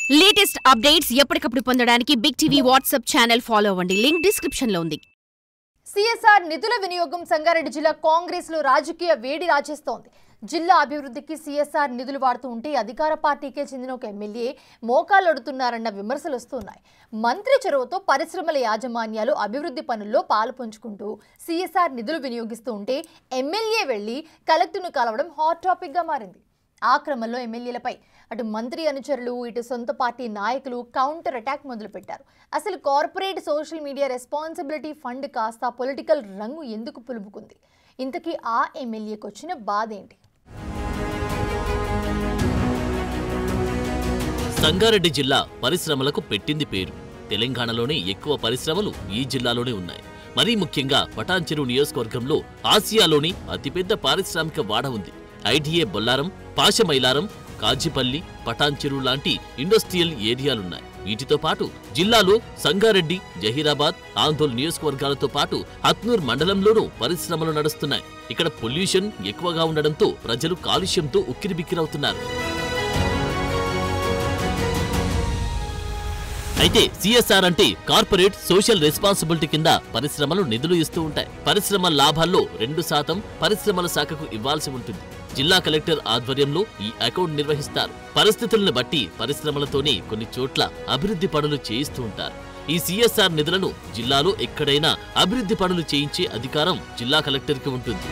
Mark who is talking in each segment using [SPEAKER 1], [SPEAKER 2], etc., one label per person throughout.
[SPEAKER 1] Latest updates ఎప్పటికప్పుడు పొందడానికి big TV WhatsApp channel follow అవ్వండి. లింక్ డిస్క్రిప్షన్ లో ఉంది.
[SPEAKER 2] సిఎస్ఆర్ నిధుల వినియోగం సంగారెడ్డి జిల్లా కాంగ్రెస్ లో రాజకీయ వేడి రాజేస్తోంది. జిల్లా అభివృద్ధికి సిఎస్ఆర్ నిధులు వాడుతూ ఉంటే అధికార పార్టీకే చెందిన ఒక ఎమ్మెల్యే మోకాలొడుతున్నారన్న విమర్శలు వస్తున్నాయి. మంత్రి చొరవతో పరిశ్రమల యాజమాన్యాలు అభివృద్ధి పనుల్లో పాలు పంచుకుంటూ సిఎస్ఆర్ నిధులు వినియోగిస్తూ ఉంటే ఎమ్మెల్యే వెళ్లి కలెక్టర్ను కలవడం హాట్ టాపిక్ గా మారింది. ఆ క్రమంలో ఎమ్మెల్యేలపై అటు మంత్రి అనుచరులు ఇటు సొంత పార్టీ నాయకులు కౌంటర్ అటాక్ మొదలుపెట్టారు. అసలు corporate social media responsibility fund కాస్త పొలిటికల్ రంగు ఎందుకు పులుముకుంది? ఇంతకీ ఆ ఎమ్మెల్యేకి వచ్చిన బాధ ఏంటి?
[SPEAKER 3] సంగారెడ్డి జిల్లా పరిశ్రమలకు పెట్టింది పేరు. తెలంగాణలోనే ఎక్కువ పరిశ్రమలు ఈ జిల్లాలోనే ఉన్నాయి. మరీ ముఖ్యంగా పటాన్చెరు నియోజకవర్గంలో ఆసియాలోని అతిపెద్ద పారిశ్రామిక వాడ ఉంది. ఐటీఏ బొల్లారం, పాషమైలారం, కాజిపల్లి, పటాన్చెరు లాంటి ఇండస్ట్రియల్ ఏరియాలున్నాయి. వీటితో పాటు జిల్లాలో సంగారెడ్డి, జహీరాబాద్, ఆందోళ్ నియోజకవర్గాలతో పాటు హత్నూర్ మండలంలోనూ పరిశ్రమలు నడుస్తున్నాయి. ఇక్కడ పొల్యూషన్ ఎక్కువగా ఉండడంతో ప్రజలు కాలుష్యంతో ఉక్కిరిబిక్కిరవుతున్నారు. అయితే సిఎస్ఆర్ అంటే కార్పొరేట్ సోషల్ రెస్పాన్సిబిలిటీ కింద పరిశ్రమలు నిధులు ఇస్తూ ఉంటాయి. పరిశ్రమల లాభాల్లో 2% పరిశ్రమల శాఖకు ఇవ్వాల్సి ఉంటుంది. జిల్లా కలెక్టర్ ఆధ్వర్యంలో ఈ అకౌంట్ నిర్వహిస్తారు. పరిస్థితులను బట్టి పరిశ్రమలతోనే కొన్ని చోట్ల అభివృద్ధి పనులు చేయిస్తూ ఉంటారు. ఈ సిఎస్ఆర్ నిధులను జిల్లాలో ఎక్కడైనా అభివృద్ధి పనులు చేయించే అధికారం జిల్లా కలెక్టర్కి ఉంటుంది.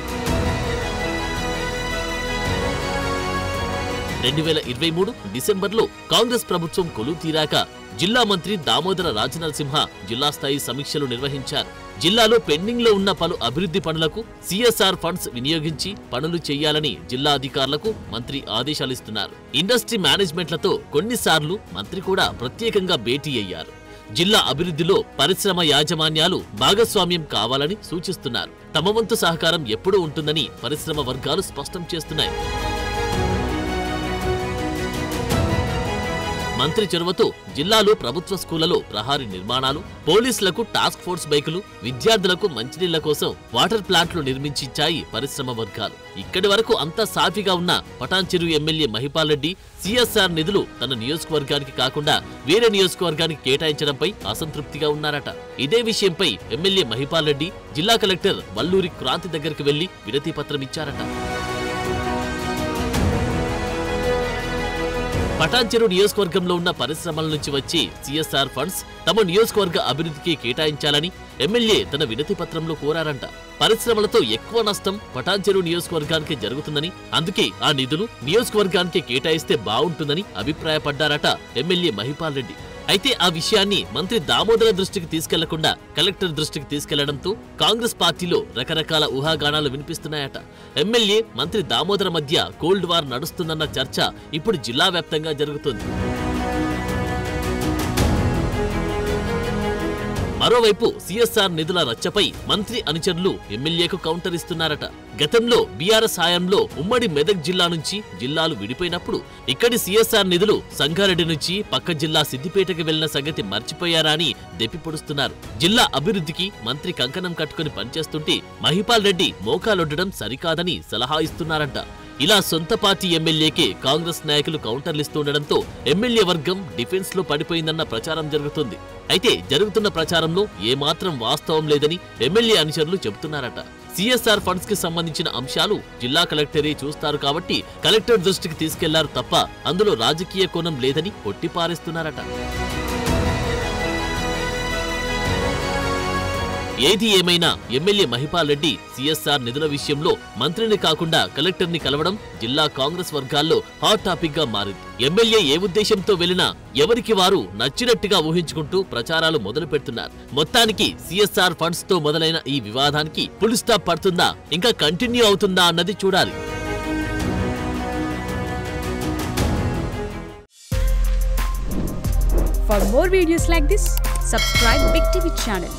[SPEAKER 3] 2023 డిసెంబర్లో కాంగ్రెస్ ప్రభుత్వం కొలువు తీరాక జిల్లా మంత్రి దామోదర రాజనరసింహ జిల్లా స్థాయి సమీక్షలు నిర్వహించారు. జిల్లాలో పెండింగ్ లో ఉన్న పలు అభివృద్ధి పనులకు సిఎస్ఆర్ ఫండ్స్ వినియోగించి పనులు చేయాలని జిల్లా అధికారులకు మంత్రి ఆదేశాలిస్తున్నారు. ఇండస్ట్రీ మేనేజ్మెంట్లతో కొన్నిసార్లు మంత్రి కూడా ప్రత్యేకంగా భేటీ అయ్యారు. జిల్లా అభివృద్ధిలో పరిశ్రమ యాజమాన్యాలు భాగస్వామ్యం కావాలని సూచిస్తున్నారు. తమ వంతు సహకారం ఎప్పుడూ ఉంటుందని పరిశ్రమ వర్గాలు స్పష్టం చేస్తున్నాయి. మంత్రి చొరవతో జిల్లాలో ప్రభుత్వ స్కూళ్లలో ప్రహారీ నిర్మాణాలు, పోలీసులకు టాస్క్ ఫోర్స్ బైకులు, విద్యార్థులకు మంచినీళ్ల కోసం వాటర్ ప్లాంట్లు నిర్మించిచ్చాయి పరిశ్రమ వర్గాలు. ఇక్కడి వరకు అంతా సాఫీగా ఉన్న పటాన్చెరు ఎమ్మెల్యే మహిపాల్ రెడ్డి సిఎస్ఆర్ నిధులు తన నియోజకవర్గానికి కాకుండా వేరే నియోజకవర్గానికి కేటాయించడంపై అసంతృప్తిగా ఉన్నారట. ఇదే విషయంపై ఎమ్మెల్యే మహిపాల్ రెడ్డి జిల్లా కలెక్టర్ వల్లూరి క్రాంతి దగ్గరికి వెళ్లి వినతి పత్రం ఇచ్చారట. పటాన్చెరు నియోజకవర్గంలో ఉన్న పరిశ్రమల నుంచి వచ్చే సిఎస్ఆర్ ఫండ్స్ తమ నియోజకవర్గ అభివృద్ధికి కేటాయించాలని ఎమ్మెల్యే తన వినతి పత్రంలో కోరారంట. పరిశ్రమలతో ఎక్కువ నష్టం పటాన్చెరు నియోజకవర్గానికి జరుగుతుందని, అందుకే ఆ నిధులు నియోజకవర్గానికి కేటాయిస్తే బాగుంటుందని అభిప్రాయపడ్డారట ఎమ్మెల్యే మహిపాల్ రెడ్డి. అయితే ఆ విషయాన్ని మంత్రి దామోదర దృష్టికి తీసుకెళ్లకుండా కలెక్టర్ దృష్టికి తీసుకెళ్లడంతో కాంగ్రెస్ పార్టీలో రకరకాల ఊహాగానాలు వినిపిస్తున్నాయట. ఎమ్మెల్యే మంత్రి దామోదర మధ్య కోల్డ్ వార్ నడుస్తుందన్న చర్చ ఇప్పుడు జిల్లా వ్యాప్తంగా జరుగుతోంది. మరోవైపు సిఎస్ఆర్ నిధుల రచ్చపై మంత్రి అనుచరులు ఎమ్మెల్యేకు కౌంటర్ ఇస్తున్నారట. గతంలో బీఆర్ఎస్ హయాంలో ఉమ్మడి మెదక్ జిల్లా నుంచి జిల్లాలు విడిపోయినప్పుడు ఇక్కడి సిఎస్ఆర్ నిధులు సంగారెడ్డి నుంచి పక్క జిల్లా సిద్దిపేటకు వెళ్లిన సంగతి మర్చిపోయారా అని దెప్పిపొడుస్తున్నారు. జిల్లా అభివృద్ధికి మంత్రి కంకణం కట్టుకుని పనిచేస్తుంటే మహిపాల్ రెడ్డి మోకాలొడ్డడం సరికాదని సలహా ఇస్తున్నారంట. ఇలా సొంత పార్టీ ఎమ్మెల్యేకే కాంగ్రెస్ నాయకులు కౌంటర్లిస్తుండడంతో ఎమ్మెల్యే వర్గం డిఫెన్స్ లో పడిపోయిందన్న ప్రచారం జరుగుతుంది. అయితే జరుగుతున్న ప్రచారంలో ఏమాత్రం వాస్తవం లేదని ఎమ్మెల్యే అనుచరులు చెబుతున్నారట. సిఎస్ఆర్ ఫండ్స్ కి సంబంధించిన అంశాలు జిల్లా కలెక్టరే చూస్తారు కాబట్టి కలెక్టర్ దృష్టికి తీసుకెళ్లారు తప్ప అందులో రాజకీయ కోణం లేదని కొట్టిపారేస్తున్నారట. ఏది ఏమైనా ఎమ్మెల్యే మహిపాల్ రెడ్డి సిఎస్ఆర్ నిధుల విషయంలో మంత్రిని కాకుండా కలెక్టర్ని కలవడం జిల్లా కాంగ్రెస్ వర్గాల్లో హాట్ టాపిక్ గా మారింది. ఎమ్మెల్యే ఏ ఉద్దేశంతో వెళ్లినా ఎవరికి వారు నచ్చినట్టుగా ఊహించుకుంటూ ప్రచారాలు మొదలు పెడుతున్నారు. మొత్తానికి సిఎస్ఆర్ ఫండ్స్ తో మొదలైన ఈ వివాదానికి ఫుల్ స్టాప్ పడుతుందా, ఇంకా కంటిన్యూ అవుతుందా అన్నది చూడాలి.
[SPEAKER 4] For more videos like this, subscribe Big TV channel.